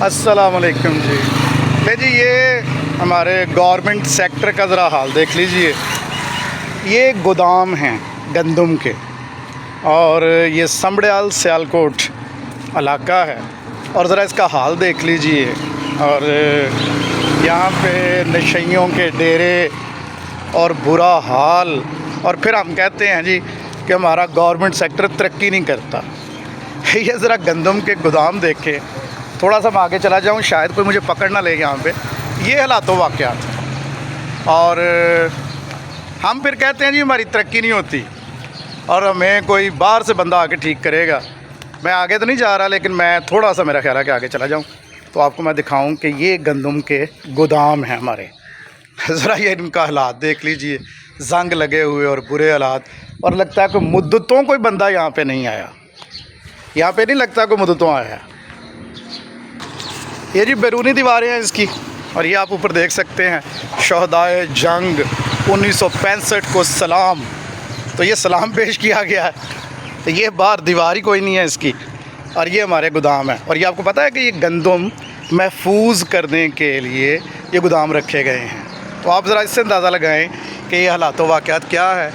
अस्सलाम वालेकुम जी। ले जी, ये हमारे गवर्नमेंट सेक्टर का ज़रा हाल देख लीजिए। ये गोदाम हैं गंदम के, और ये समड़याल सियालकोट इलाका है, और ज़रा इसका हाल देख लीजिए। और यहाँ पे नशइयों के डेरे और बुरा हाल, और फिर हम कहते हैं जी कि हमारा गवर्नमेंट सेक्टर तरक्की नहीं करता। ये ज़रा गंदम के गोदाम देखें। थोड़ा सा मैं आगे चला जाऊँ, शायद कोई मुझे पकड़ ना ले यहाँ पे। ये हालातों वाक़यात, और हम फिर कहते हैं जी हमारी तरक्की नहीं होती और हमें कोई बाहर से बंदा आके ठीक करेगा। मैं आगे तो नहीं जा रहा, लेकिन मैं थोड़ा सा, मेरा ख्याल है कि आगे चला जाऊँ तो आपको मैं दिखाऊं कि ये गंदम के गोदाम हैं हमारे। ज़रा ये इनका हालात देख लीजिए, जंग लगे हुए और बुरे हालात। और लगता है कि मुद्दतों कोई बंदा यहाँ पे नहीं आया, यहाँ पे नहीं लगता कोई मुद्दतों आया। ये जी बैरूनी दीवारें हैं इसकी, और ये आप ऊपर देख सकते हैं शहदाए जंग 1965 को सलाम। तो ये सलाम पेश किया गया है। तो ये बाहर दीवार ही कोई नहीं है इसकी, और ये हमारे गोदाम है। और ये आपको पता है कि ये गंदम महफूज करने के लिए ये गोदाम रखे गए हैं। तो आप ज़रा इससे अंदाज़ा लगाएं कि ये हालात वाक़यात क्या है।